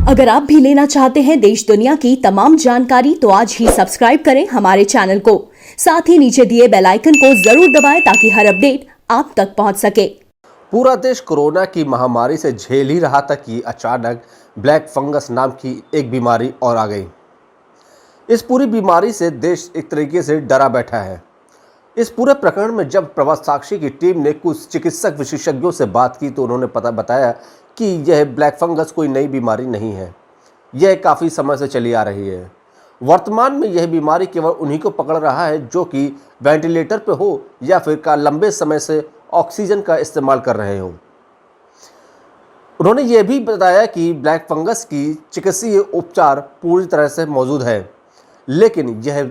अगर आप भी लेना चाहते हैं देश दुनिया की तमाम जानकारी तो आज ही सब्सक्राइब करें हमारे चैनल को। साथ ही नीचे दिए बेल आइकन को जरूर दबाएं ताकि हर अपडेट आप तक पहुंच सके। पूरा देश कोरोना की महामारी से झेल ही रहा था कि अचानक ब्लैक फंगस नाम की एक बीमारी और आ गई। इस पूरी बीमारी से देश एक तरीके से डरा बैठा है। इस पूरे प्रकरण में जब प्रभात साक्षी की टीम ने कुछ चिकित्सक विशेषज्ञों से बात की तो उन्होंने बताया कि यह ब्लैक फंगस कोई नई बीमारी नहीं है, यह काफ़ी समय से चली आ रही है। वर्तमान में यह बीमारी केवल उन्हीं को पकड़ रहा है जो कि वेंटिलेटर पर हो या फिर का लंबे समय से ऑक्सीजन का इस्तेमाल कर रहे हों। उन्होंने यह भी बताया कि ब्लैक फंगस की चिकित्सीय उपचार पूरी तरह से मौजूद है, लेकिन यह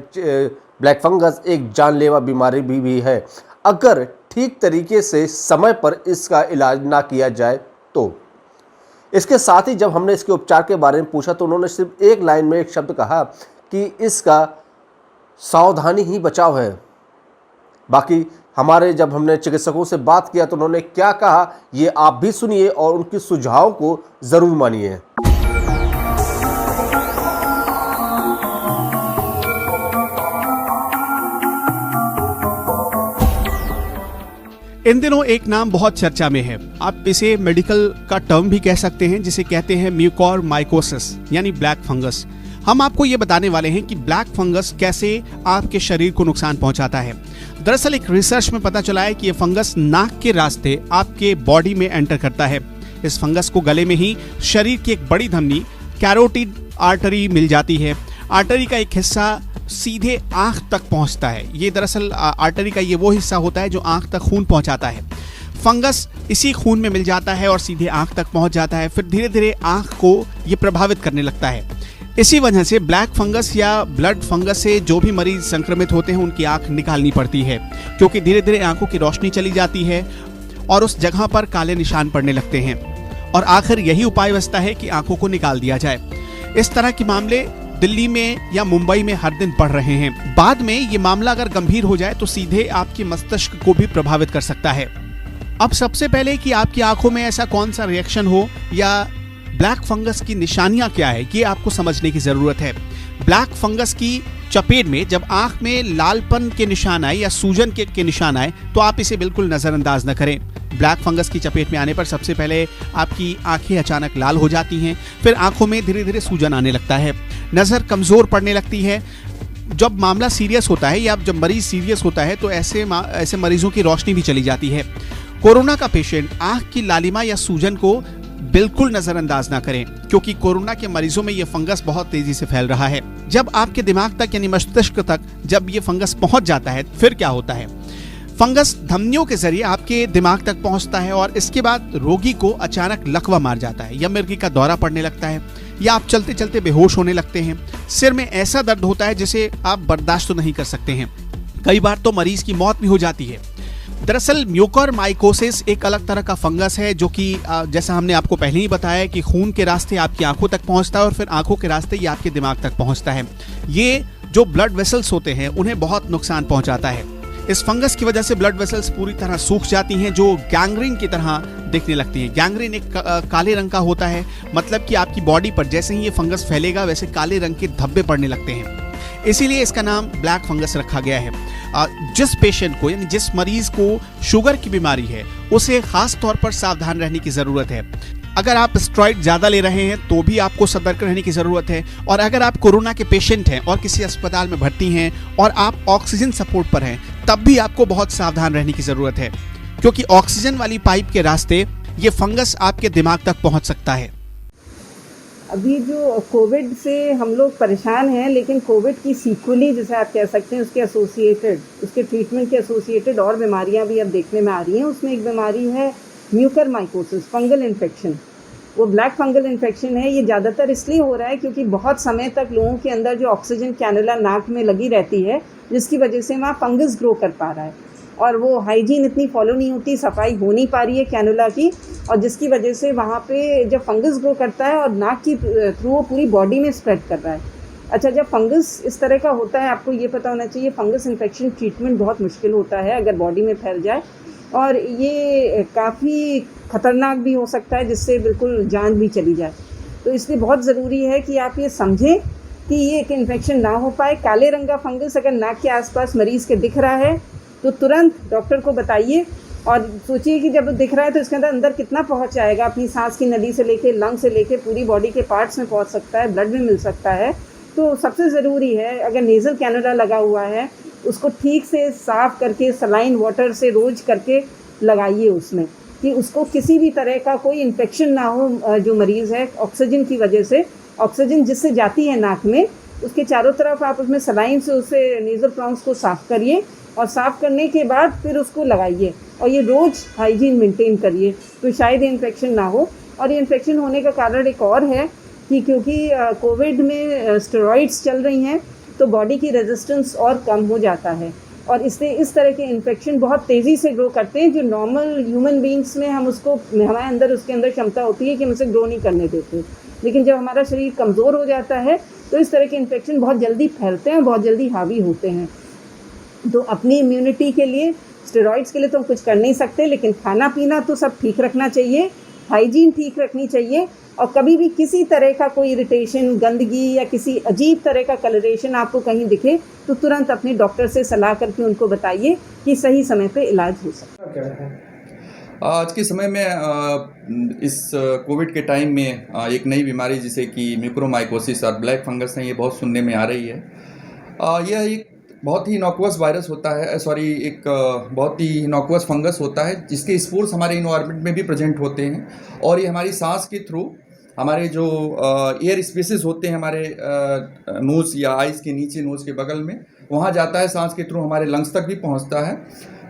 ब्लैक फंगस एक जानलेवा बीमारी भी है अगर ठीक तरीके से समय पर इसका इलाज ना किया जाए तो। इसके साथ ही जब हमने इसके उपचार के बारे में पूछा तो उन्होंने सिर्फ एक लाइन में एक शब्द कहा कि इसका सावधानी ही बचाव है। बाकी जब हमने चिकित्सकों से बात किया तो उन्होंने क्या कहा ये आप भी सुनिए और उनके सुझाव को ज़रूर मानिए। इन दिनों एक नाम बहुत चर्चा में है, आप इसे मेडिकल का टर्म भी कह सकते हैं, जिसे कहते हैं म्यूकोरमाइकोसिस यानी ब्लैक फंगस। हम आपको ये बताने वाले हैं कि ब्लैक फंगस कैसे आपके शरीर को नुकसान पहुंचाता है। दरअसल एक रिसर्च में पता चला है कि ये फंगस नाक के रास्ते आपके बॉडी में एंटर करता है। इस फंगस को गले में ही शरीर की एक बड़ी धमनी कैरोटिड आर्टरी मिल जाती है। आर्टरी का एक हिस्सा सीधे आंख तक पहुंचता है। ये दरअसल आर्टरी का ये वो हिस्सा होता है जो आंख तक खून पहुंचाता है। फंगस इसी खून में मिल जाता है और सीधे आंख तक पहुंच जाता है। फिर धीरे धीरे आंख को ये प्रभावित करने लगता है। इसी वजह से ब्लैक फंगस या ब्लड फंगस से जो भी मरीज संक्रमित होते हैं उनकी आंख निकालनी पड़ती है, क्योंकि धीरे धीरे आंखों की रोशनी चली जाती है और उस जगह पर काले निशान पड़ने लगते हैं और आखिर यही उपाय बचता है कि आंखों को निकाल दिया जाए। इस तरह के मामले दिल्ली में या मुंबई में हर दिन बढ़ रहे हैं। बाद में ये मामला अगर गंभीर हो जाए तो सीधे आपके मस्तिष्क को भी प्रभावित कर सकता है। अब सबसे पहले कि आपकी आंखों में ऐसा कौन सा रिएक्शन हो या ब्लैक फंगस की निशानियां क्या है, ये आपको समझने की जरूरत है। ब्लैक फंगस की चपेट में जब आंख में लालपन के निशान आए या सूजन के निशान आए तो आप इसे बिल्कुल नजरअंदाज न करें। ब्लैक फंगस की चपेट में आने पर सबसे पहले आपकी आंखें अचानक लाल हो जाती हैं, फिर आंखों में धीरे धीरे सूजन आने लगता है, नज़र कमज़ोर पड़ने लगती है। जब मामला सीरियस होता है या जब मरीज सीरियस होता है तो ऐसे मरीजों की रोशनी भी चली जाती है। कोरोना का पेशेंट आंख की लालिमा या सूजन को बिल्कुल नजरअंदाज ना करें, क्योंकि कोरोना के मरीजों में यह फंगस बहुत तेजी से फैल रहा है। जब आपके दिमाग तक यानी मस्तिष्क तक जब ये फंगस पहुंच जाता है फिर क्या होता है, फंगस धमनियों के जरिए आपके दिमाग तक पहुंचता है और इसके बाद रोगी को अचानक लकवा मार जाता है या मिर्गी का दौरा पड़ने लगता है या आप चलते चलते बेहोश होने लगते हैं। सिर में ऐसा दर्द होता है जिसे आप बर्दाश्त तो नहीं कर सकते हैं। कई बार तो मरीज की मौत भी हो जाती है। दरअसल म्यूकोरमाइकोसिस एक अलग तरह का फंगस है जो कि जैसा हमने आपको पहले ही बताया कि खून के रास्ते आपकी आंखों तक पहुंचता है और फिर आंखों के रास्ते ये आपके दिमाग तक पहुंचता है। ये जो ब्लड वेसल्स होते हैं उन्हें बहुत नुकसान पहुंचाता है। इस फंगस की वजह से ब्लड वेसल्स पूरी तरह सूख जाती हैं जो गैंग्रीन की तरह दिखने लगती हैं। गैंग्रीन एक काले रंग का होता है, मतलब कि आपकी बॉडी पर जैसे ही ये फंगस फैलेगा वैसे काले रंग के धब्बे पड़ने लगते हैं। इसीलिए इसका नाम ब्लैक फंगस रखा गया है। जिस पेशेंट को यानी जिस मरीज को शुगर की बीमारी है उसे खास तौर पर सावधान रहने की जरूरत है। अगर आप स्टेरॉइड ज्यादा ले रहे हैं तो भी आपको सतर्क रहने की जरूरत है। और अगर आप कोरोना के पेशेंट हैं और किसी अस्पताल में भर्ती हैं और आप ऑक्सीजन सपोर्ट पर हैं तब भी आपको बहुत सावधान रहने की जरूरत है, क्योंकि ऑक्सीजन वाली पाइप के रास्ते ये फंगस आपके दिमाग तक पहुंच सकता है। अभी जो कोविड से हम लोग परेशान हैं, लेकिन कोविड की सीक्वली जैसे आप कह सकते हैं उसके एसोसिएटेड, उसके ट्रीटमेंट के एसोसिएटेड और बीमारियां भी अब देखने में आ रही हैं। उसमें एक बीमारी है म्यूकोरमाइकोसिस, फंगल इन्फेक्शन। वो ब्लैक फंगल इन्फेक्शन है। ये ज़्यादातर इसलिए हो रहा है क्योंकि बहुत समय तक लोगों के अंदर जो ऑक्सीजन कैनुला नाक में लगी रहती है जिसकी वजह से वहाँ फंगस ग्रो कर पा रहा है और वो हाइजीन इतनी फॉलो नहीं होती, सफाई हो नहीं पा रही है कैनुला की, और जिसकी वजह से वहाँ पे जब फंगस ग्रो करता है और नाक की थ्रू वो पूरी बॉडी में स्प्रेड कर रहा है। अच्छा, जब फंगस इस तरह का होता है आपको ये पता होना चाहिए फंगस इन्फेक्शन ट्रीटमेंट बहुत मुश्किल होता है अगर बॉडी में फैल जाए, और ये काफ़ी ख़तरनाक भी हो सकता है जिससे बिल्कुल जान भी चली जाए। तो इसलिए बहुत ज़रूरी है कि आप ये समझें कि ये एक इन्फेक्शन ना हो पाए। काले रंग का फंगस अगर नाक के आसपास मरीज़ के दिख रहा है तो तुरंत डॉक्टर को बताइए और सोचिए कि जब दिख रहा है तो इसके अंदर कितना पहुंच जाएगा, अपनी सांस की नली से लेके लंग से लेके पूरी बॉडी के पार्ट्स में पहुंच सकता है, ब्लड में मिल सकता है। तो सबसे ज़रूरी है अगर नेज़ल कैनुला लगा हुआ है उसको ठीक से साफ़ करके सलाइन वाटर से रोज करके लगाइए उसमें, कि उसको किसी भी तरह का कोई इन्फेक्शन ना हो। जो मरीज़ है ऑक्सीजन की वजह से, ऑक्सीजन जिससे जाती है नाक में, उसके चारों तरफ आप उसमें सलाइन से उससे नेज़ल प्लॉन्ग्स को साफ़ करिए और साफ़ करने के बाद फिर उसको लगाइए और ये रोज़ हाइजीन मेंटेन करिए, तो शायद ये इन्फेक्शन ना हो। और ये इन्फेक्शन होने का कारण एक और है कि क्योंकि कोविड में स्टेरॉइड्स चल रही हैं तो बॉडी की रेजिस्टेंस और कम हो जाता है और इससे इस तरह के इन्फेक्शन बहुत तेज़ी से ग्रो करते हैं। जो नॉर्मल ह्यूमन बीइंग्स में हमारे अंदर उसके अंदर क्षमता होती है कि हम उसे ग्रो नहीं करने देते, लेकिन जब हमारा शरीर कमज़ोर हो जाता है तो इस तरह के इन्फेक्शन बहुत जल्दी फैलते हैं, बहुत जल्दी हावी होते हैं। तो अपनी इम्यूनिटी के लिए स्टेरॉइड्स के लिए तो हम कुछ कर नहीं सकते, लेकिन खाना पीना तो सब ठीक रखना चाहिए, हाइजीन ठीक रखनी चाहिए और कभी भी किसी तरह का कोई इरिटेशन, गंदगी या किसी अजीब तरह का कलरेशन आपको कहीं दिखे तो तुरंत अपने डॉक्टर से सलाह करके उनको बताइए कि सही समय पे इलाज हो सकता है। आज के समय में इस कोविड के टाइम में एक नई बीमारी जिसे कि म्यूकोरमाइकोसिस और ब्लैक फंगस है, ये बहुत सुनने में आ रही है। यह एक बहुत ही इनॉक्युअस वायरस होता है, एक बहुत ही इनॉक्युअस फंगस होता है जिसके स्पोर्स हमारे इन्वायरमेंट में भी प्रेजेंट होते हैं और ये हमारी सांस के थ्रू हमारे जो एयर स्पेसेस होते हैं हमारे नोज़ या आइज़ के नीचे, नोज़ के बगल में, वहाँ जाता है, सांस के थ्रू हमारे लंग्स तक भी पहुँचता है।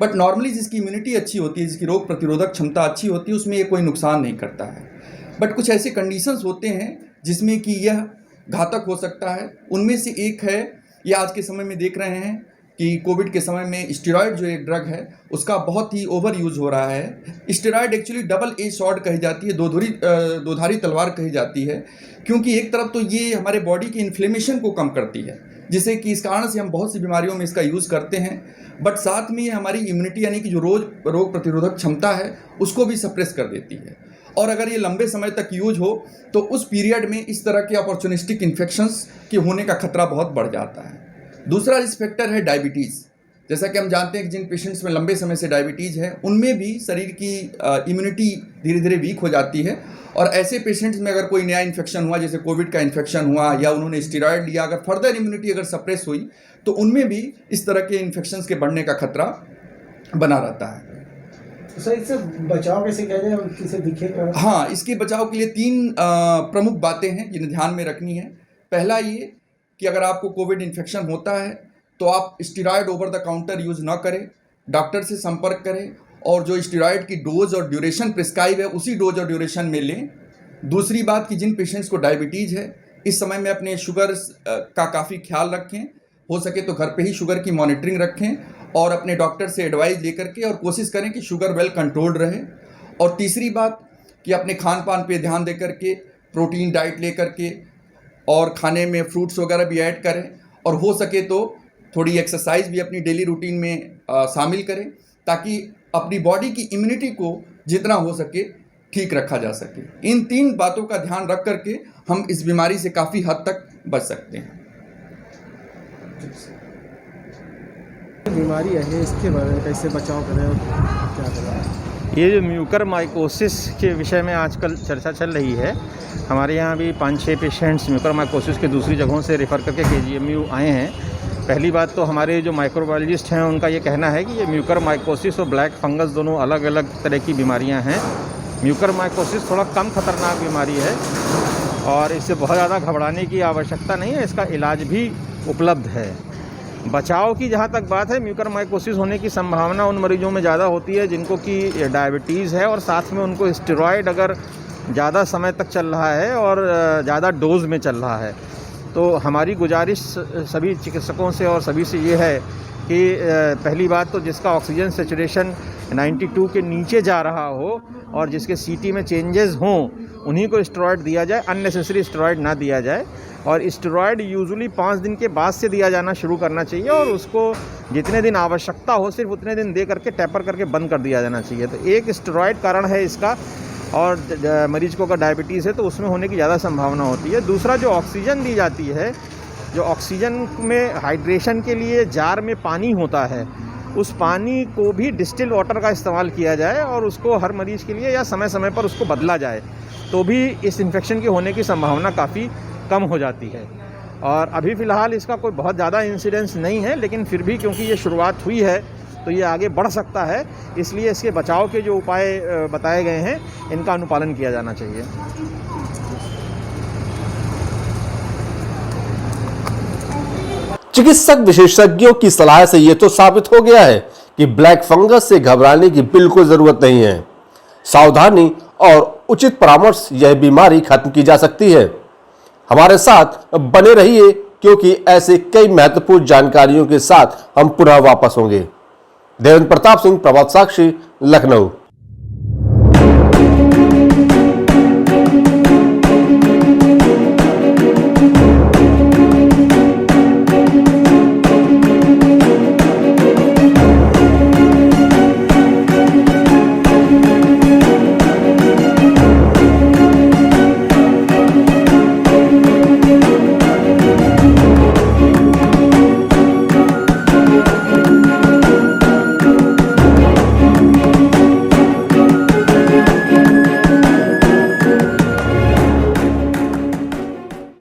बट नॉर्मली जिसकी इम्यूनिटी अच्छी होती है, जिसकी रोग प्रतिरोधक क्षमता अच्छी होती है, उसमें ये कोई नुकसान नहीं करता है। बट कुछ ऐसे कंडीशंस होते हैं जिसमें कि यह घातक हो सकता है। उनमें से एक है, ये आज के समय में देख रहे हैं कि कोविड के समय में स्टेरॉयड जो एक ड्रग है उसका बहुत ही ओवर यूज़ हो रहा है। Steroid actually double edge sword कही जाती है, दोधारी तलवार कही जाती है, क्योंकि एक तरफ तो ये हमारे बॉडी की इन्फ्लेमेशन को कम करती है, जिससे कि इस कारण से हम बहुत सी बीमारियों में इसका यूज़ करते हैं, बट साथ में ये हमारी इम्यूनिटी यानी कि जो रोग प्रतिरोधक क्षमता है उसको भी सप्रेस कर देती है। और अगर ये लंबे समय तक यूज हो तो उस पीरियड में इस तरह के अपॉर्चुनिस्टिक इन्फेक्शंस के होने का खतरा बहुत बढ़ जाता है। दूसरा रिस्क फैक्टर है डायबिटीज़। जैसा कि हम जानते हैं कि जिन पेशेंट्स में लंबे समय से डायबिटीज़ है उनमें भी शरीर की इम्यूनिटी धीरे धीरे वीक हो जाती है और ऐसे पेशेंट्स में अगर कोई नया इन्फेक्शन हुआ, जैसे कोविड का इन्फेक्शन हुआ या उन्होंने स्टेरॉयड लिया, अगर फर्दर इम्यूनिटी अगर सप्रेस हुई तो उनमें भी इस तरह के इन्फेक्शंस के बढ़ने का खतरा बना रहता है। तो सर इससे बचाव कैसे किया जाए, किसे दिखेगा? हाँ, इसके बचाव के लिए 3 प्रमुख बातें हैं जिन्हें ध्यान में रखनी है। पहला ये कि अगर आपको कोविड इन्फेक्शन होता है तो आप steroid over the counter use ना करें, डॉक्टर से संपर्क करें और जो स्टेरॉयड की डोज और ड्यूरेशन प्रिस्क्राइब है उसी डोज और ड्यूरेशन में लें। दूसरी बात कि जिन पेशेंट्स को डायबिटीज़ है इस समय में अपने शुगर का काफ़ी ख्याल रखें, हो सके तो घर पे ही शुगर की मॉनिटरिंग रखें और अपने डॉक्टर से एडवाइस लेकर के और कोशिश करें कि शुगर वेल कंट्रोल्ड रहे। और तीसरी बात कि अपने खान पान पे ध्यान दे करके प्रोटीन डाइट ले करके और खाने में फ्रूट्स वगैरह भी ऐड करें और हो सके तो थोड़ी एक्सरसाइज भी अपनी डेली रूटीन में शामिल करें ताकि अपनी बॉडी की इम्यूनिटी को जितना हो सके ठीक रखा जा सके। इन 3 बातों का ध्यान रख करके हम इस बीमारी से काफ़ी हद तक बच सकते हैं। बीमारी है इसके बारे में कैसे बचाव करें और क्या करें? ये जो म्यूकरमाइकोसिस के विषय में आजकल चर्चा चल रही है, हमारे यहाँ भी 5-6 पेशेंट्स म्यूकरमाइकोसिस के दूसरी जगहों से रेफ़र करके KGMU आए हैं। पहली बात तो हमारे जो माइक्रोबायोलॉजिस्ट हैं उनका ये कहना है कि ये म्यूकरमाइकोसिस और ब्लैक फंगस दोनों अलग अलग तरह की बीमारियाँ हैं। म्यूकरमाइकोसिस थोड़ा कम खतरनाक बीमारी है और इससे बहुत ज़्यादा घबराने की आवश्यकता नहीं है, इसका इलाज भी उपलब्ध है। बचाव की जहाँ तक बात है, म्यूकरमाइकोसिस होने की संभावना उन मरीजों में ज़्यादा होती है जिनको कि डायबिटीज़ है और साथ में उनको स्टेरॉयड अगर ज़्यादा समय तक चल रहा है और ज़्यादा डोज में चल रहा है। तो हमारी गुजारिश सभी चिकित्सकों से और सभी से ये है कि पहली बात तो जिसका ऑक्सीजन सैचुरेशन 92 के नीचे जा रहा हो और जिसके CT में चेंजेस हों उन्हीं को स्टेरॉयड दिया जाए, अननेसेसरी स्टेरॉयड ना दिया जाए। और स्टेरॉयड यूजुअली 5 दिन के बाद से दिया जाना शुरू करना चाहिए और उसको जितने दिन आवश्यकता हो सिर्फ उतने दिन दे करके टैपर करके बंद कर दिया जाना चाहिए। तो एक स्टेरॉयड कारण है इसका। और मरीज को अगर डायबिटीज़ है तो उसमें होने की ज़्यादा संभावना होती है। दूसरा, जो ऑक्सीजन दी जाती है, जो ऑक्सीजन में हाइड्रेशन के लिए जार में पानी होता है, उस पानी को भी डिस्टिल वाटर का इस्तेमाल किया जाए और उसको हर मरीज के लिए या समय समय पर उसको बदला जाए, तो भी इस इन्फेक्शन के होने की संभावना काफ़ी कम हो जाती है। और अभी फ़िलहाल इसका कोई बहुत ज़्यादा इंसिडेंस नहीं है, लेकिन फिर भी क्योंकि ये शुरुआत हुई है तो ये आगे बढ़ सकता है, इसलिए इसके बचाव के जो उपाय बताए गए हैं इनका अनुपालन किया जाना चाहिए। चिकित्सक विशेषज्ञों की सलाह से यह तो साबित हो गया है कि ब्लैक फंगस से घबराने की बिल्कुल जरूरत नहीं है। सावधानी और उचित परामर्श यह बीमारी खत्म की जा सकती है। हमारे साथ बने रहिए, क्योंकि ऐसे कई महत्वपूर्ण जानकारियों के साथ हम पुनः वापस होंगे। देवेंद्र प्रताप सिंह, प्रभात साक्षी, लखनऊ।